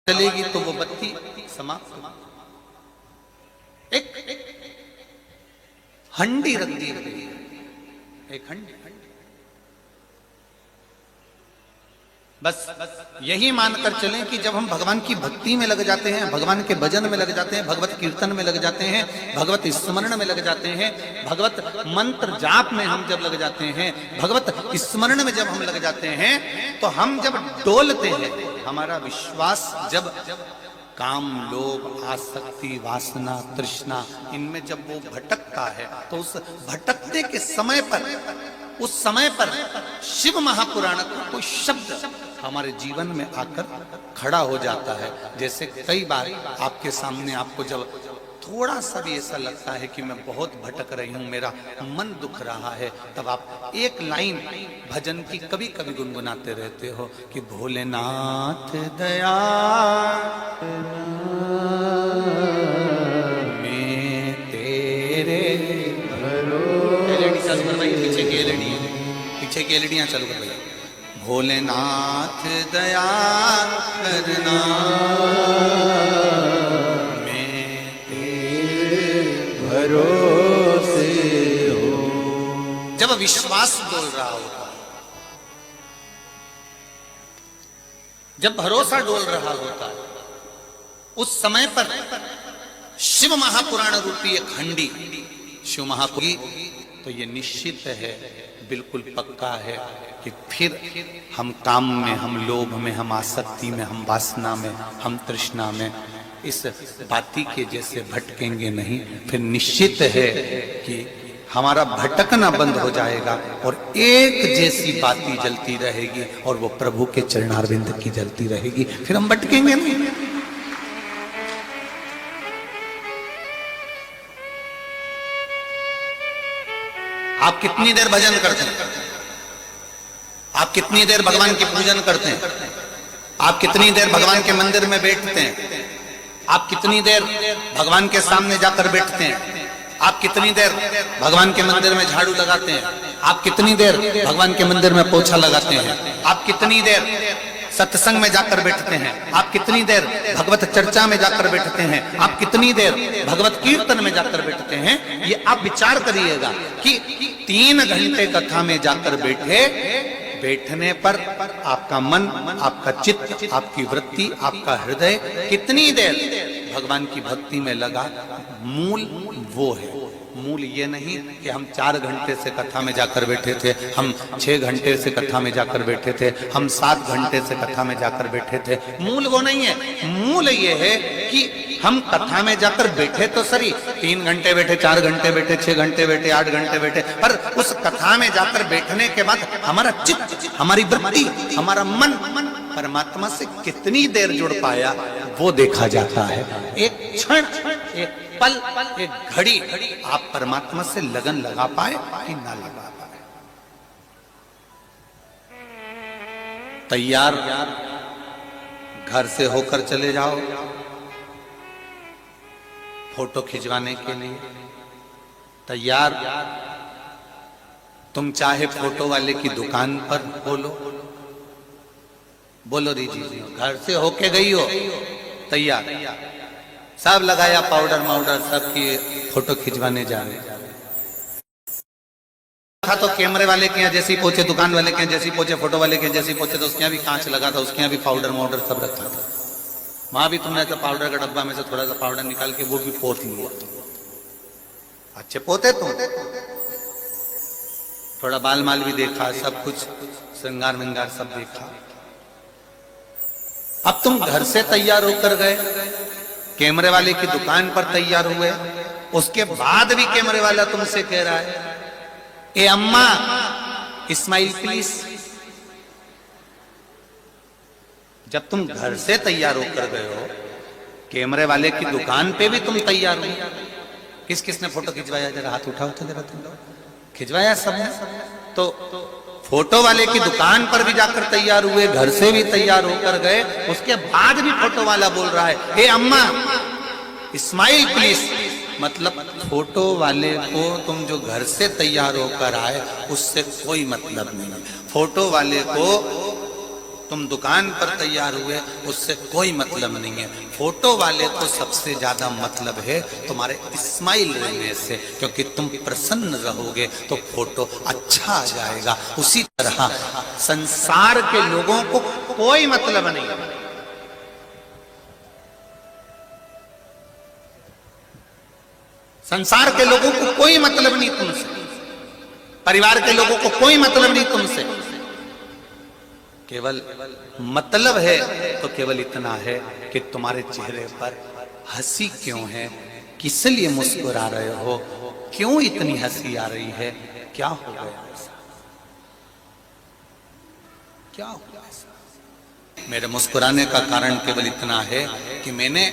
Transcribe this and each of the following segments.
चलेगी तो वो बत्ती समाप्त हो। एक हंडी रख दी गई, एक हंडी। बस यही मानकर चलें कि जब हम भगवान की भक्ति में लग जाते हैं, भगवान के भजन में लग जाते हैं, भगवत कीर्तन में लग जाते हैं, भगवत स्मरण में लग जाते हैं, भगवत मंत्र जाप में हम जब लग जाते हैं, भगवत स्मरण में जब हम लग जाते हैं, तो हम जब डोलते हैं, हमारा विश्वास जब काम, लोभ, आसक्ति, वासना, तृष्णा, इनमें जब वो भटकता है, तो उस भटकने के समय पर, उस समय पर शिव महापुराण का कोई शब्द हमारे जीवन में आकर खड़ा हो जाता है। जैसे कई बार आपके सामने आपको जब थोड़ा सा भी ऐसा लगता है कि मैं बहुत भटक रही हूं, मेरा मन दुख रहा है, तब आप एक लाइन भजन की कभी कभी गुनगुनाते रहते हो कि भोलेनाथ दया मैं तेरे भरोसे। पीछे की एलईडी, पीछे की एलईडियां चालू कर भैया। भोलेनाथ दया करना भरोसे हो। जब विश्वास डोल रहा होता है, जब भरोसा डोल रहा होता है, उस समय पर शिव महापुराण रूपी एक हंडी शिव महापुरी, तो ये निश्चित है, बिल्कुल पक्का है कि फिर हम काम में, हम लोभ में, हम आसक्ति में, हम वासना में, हम तृष्णा में इस बाती के जैसे भटकेंगे नहीं। फिर निश्चित है कि हमारा भटकना बंद हो जाएगा और एक जैसी बाती जलती रहेगी, और वो प्रभु के चरणारविंद की जलती रहेगी, फिर हम भटकेंगे नहीं। आप कितनी देर भजन करते हैं? आप कितनी देर भगवान की पूजन करते हैं? आप कितनी देर भगवान के मंदिर में बैठते हैं? आप कितनी देर भगवान के सामने जाकर बैठते हैं? आप कितनी देर भगवान के मंदिर में झाड़ू लगाते हैं? आप कितनी देर भगवान के मंदिर में पोछा लगाते हैं? आप कितनी देर सत्संग में जाकर बैठते हैं? आप कितनी देर भगवत चर्चा में जाकर बैठते हैं? आप कितनी देर भगवत कीर्तन में जाकर बैठते हैं? ये आप विचार करिएगा कि 3 घंटे कथा में जाकर बैठे, बैठने पर आपका मन, आपका चित्त, आपकी वृत्ति, आपका हृदय कितनी देर भगवान की भक्ति में लगा, मूल वो है। मूल ये नहीं कि हम 4 घंटे से कथा में जाकर बैठे थे, हम 6 घंटे से कथा में जाकर बैठे थे, हम 7 घंटे से कथा में जाकर बैठे थे। मूल वो नहीं है। मूल ये है कि हम कथा में जाकर बैठे तो सही, 3 घंटे बैठे, 4 घंटे बैठे, 6 घंटे बैठे, 8 घंटे बैठे, पर उस कथा में जाकर बैठने के बाद हमारा चित्त, हमारी वृत्ति, हमारा मन परमात्मा से कितनी देर जुड़ पाया, वो देखा जाता है। एक क्षण, एक पल, एक घड़ी आप परमात्मा से लगन लगा पाए कि ना लगा पाए। तैयार घर से होकर चले जाओ फोटो खिंचवाने के लिए। तैयार तुम चाहे फोटो वाले की दुकान पर बोलो, बोलो दीजिए जी, घर से होके गई हो, तैयार, सब लगाया पाउडर माउडर, सब की फोटो खिंचवाने जा रहे था। तो कैमरे वाले के यहाँ जैसी पहुंचे, दुकान वाले के यहाँ जैसी पहुंचे, फोटो वाले के यहाँ जैसी पहुंचे, तो उसके यहाँ भी कांच लगा था, उसके यहाँ भी पाउडर माउडर सब रखा था। वहां भी तुमने तो पाउडर का डब्बा में से थोड़ा सा पाउडर निकाल के वो भी पोत लिया। अच्छे पोते तुम, थोड़ा बाल माल भी देखा, सब कुछ श्रृंगार विंगार सब देखा। अब तुम घर से तैयार होकर गए, कैमरे वाले की दुकान पर तैयार हुए, उसके बाद भी कैमरे वाला तुमसे कह रहा है, ए अम्मा स्माइल प्लीज। जब तुम घर से तैयार होकर गए हो, कैमरे वाले की दुकान पे भी तुम तैयार हो, किस किसने फोटो खिंचवाया? जरा हाथ उठाओ तो जरा, तुम खिंचवाया सबने? तो फोटो वाले की दुकान पर भी जाकर तैयार हुए, घर से भी तैयार होकर गए, उसके बाद भी फोटो वाला बोल रहा है, हे अम्मा स्माइल प्लीज। मतलब फोटो वाले को तुम जो घर से तैयार होकर आए उससे कोई मतलब नहीं। फोटो वाले को तुम दुकान पर तैयार हुए उससे कोई मतलब नहीं है। फोटो वाले को सबसे ज्यादा मतलब है तुम्हारे स्माइल रहने से, क्योंकि तुम प्रसन्न रहोगे तो फोटो अच्छा आ जाएगा। उसी तरह संसार के लोगों को कोई मतलब नहीं है। संसार के लोगों को कोई मतलब नहीं तुमसे, परिवार के लोगों को कोई मतलब नहीं तुमसे। केवल मतलब है तो केवल इतना है कि तुम्हारे चेहरे पर हंसी क्यों है, किस लिए मुस्कुरा रहे हो, क्यों इतनी हंसी आ रही है, क्या हो गया ऐसा, क्या हो गया ऐसा। मेरे मुस्कुराने का कारण केवल इतना है कि मैंने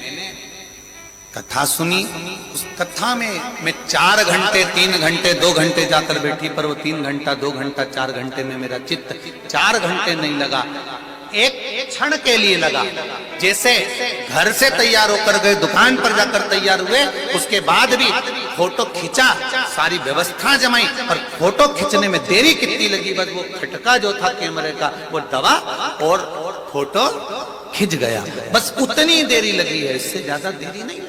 कथा सुनी। उस कथा में मैं 4 घंटे 3 घंटे 2 घंटे जाकर बैठी, पर वो 3 घंटा 2 घंटा 4 घंटे में मेरा चित्त 4 घंटे नहीं लगा, एक क्षण के लिए लगा। जैसे घर से तैयार होकर गए, दुकान पर जाकर तैयार हुए, उसके बाद भी फोटो खींचा, सारी व्यवस्था जमाई, पर फोटो खींचने में देरी कितनी लगी, बस वो खटका जो था कैमरे का वो दबा और फोटो खिंच गया, बस उतनी देरी लगी है, इससे ज्यादा देरी नहीं,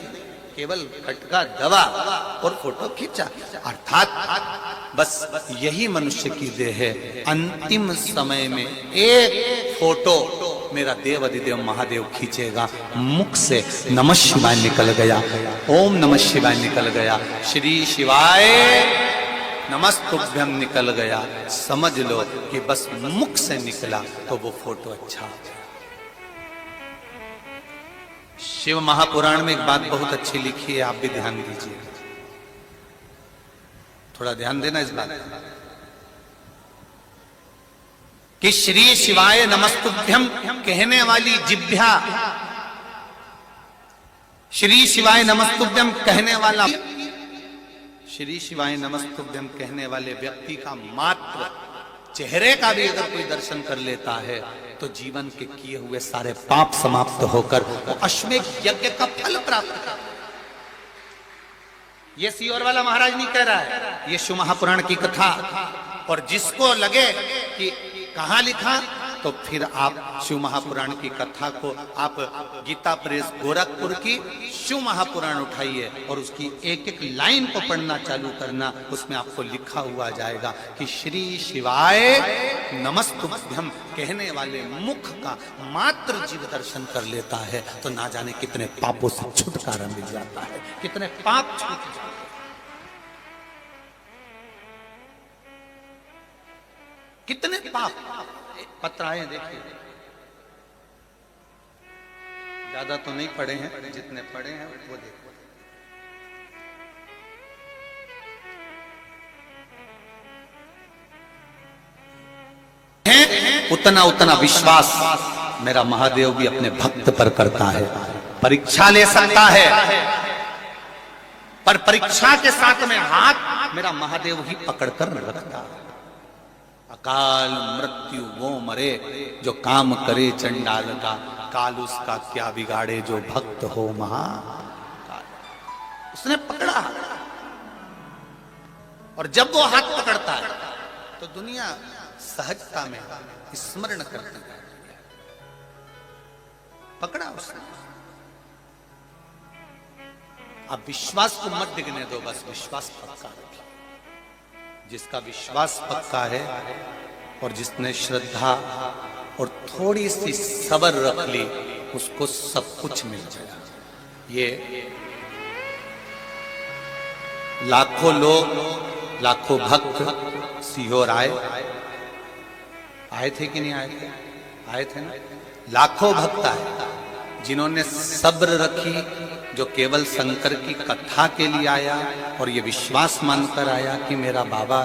केवल खटका दबा और फोटो खींचा। अर्थात बस यही मनुष्य की देह है। अंतिम समय में एक फोटो मेरा देव अधिदेव महादेव खींचेगा, मुख से नमः शिवाय निकल गया, ओम नमः शिवाय निकल गया, श्री शिवाय नमस्तुभ्यम निकल गया, समझ लो कि बस मुख से निकला तो वो फोटो अच्छा हो गया। शिव महापुराण में एक बात बहुत अच्छी लिखी है, आप भी ध्यान दीजिए, थोड़ा ध्यान देना इस बात कि श्री शिवाय नमस्तुभ्यम कहने वाली जिह्वा, श्री शिवाय नमस्तुभ्यम कहने वाला, श्री शिवाय नमस्तुभ्यम कहने वाले व्यक्ति का मात्र चेहरे का भी अगर कोई दर्शन कर लेता है तो जीवन के किए हुए सारे पाप समाप्त होकर वो अश्वमेध यज्ञ का फल प्राप्त कर। ये सीओर वाला महाराज नहीं कह रहा है, ये शिव महापुराण की कथा। और जिसको लगे कि कहां लिखा, तो फिर आप शिव महापुराण की कथा को आप गीता प्रेस गोरखपुर की शिव महापुराण उठाइए और उसकी एक एक लाइन को पढ़ना चालू करना, उसमें आपको लिखा हुआ जाएगा कि श्री शिवाय नमस्तुभ्यम कहने वाले मुख का मात्र जीव दर्शन कर लेता है तो ना जाने कितने पापों से छुटकारा मिल जाता है, कितने पाप छूट जाते हैं। कितने पाप पत्र आए देखिए, ज्यादा तो नहीं पढ़े हैं, जितने पढ़े हैं वो देखो। उतना उतना विश्वास मेरा महादेव भी अपने भक्त पर करता है। परीक्षा ले सकता है, पर परीक्षा के साथ में हाथ मेरा महादेव ही पकड़कर रखता है। अकाल मृत्यु वो मरे जो काम करे चंडाल का, काल उसका क्या बिगाड़े जो भक्त हो महाकाल। उसने पकड़ा, और जब वो हाथ पकड़ता है तो दुनिया सहजता में स्मरण करती है। पकड़ा उसने, अब विश्वास को मत डिगने दो, बस विश्वास पक्का रखिए। जिसका विश्वास पक्का है और जिसने श्रद्धा और थोड़ी सी सब्र रख ली, उसको सब कुछ मिल जाएगा। ये लाखों लोग, लाखों भक्त सीहोर आए थे कि नहीं आए थे? आए थे ना। लाखों भक्त आए जिन्होंने सब्र रखी, जो केवल शंकर की कथा के लिए आया और ये विश्वास मानकर आया कि मेरा बाबा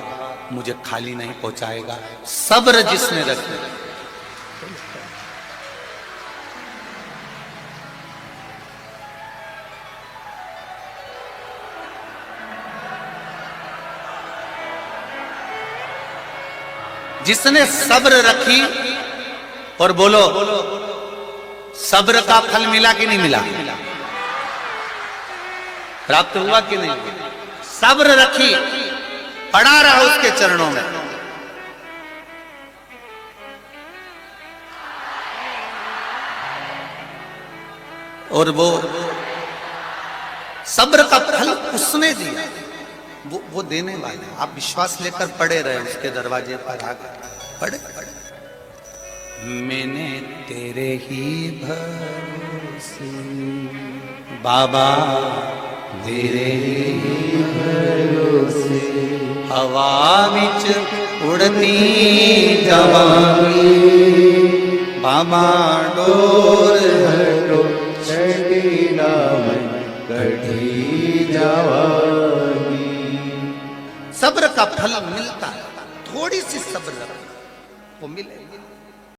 मुझे खाली नहीं पहुंचाएगा। सब्र जिसने रखी, जिसने सब्र रखी, और बोलो सब्र का फल मिला कि नहीं मिला? प्राप्त हुआ कि नहीं? सब्र रखी, पड़ा रहा उसके चरणों में। और वो सब्र का फल उसने दिया, वो देने वाला है। आप विश्वास लेकर पड़े रहे, उसके दरवाजे पर आ गए, पड़े पड़े। मैंने तेरे ही भरोसे बाबा, तेरे ही भरोसे हवा विच उड़ती जावांगी बाबा, डोर हटो छड़ी नामन कढ़ी जावांगी। सब्र का फल मिलता है, थोड़ी सी सब्र वो मिलेगी।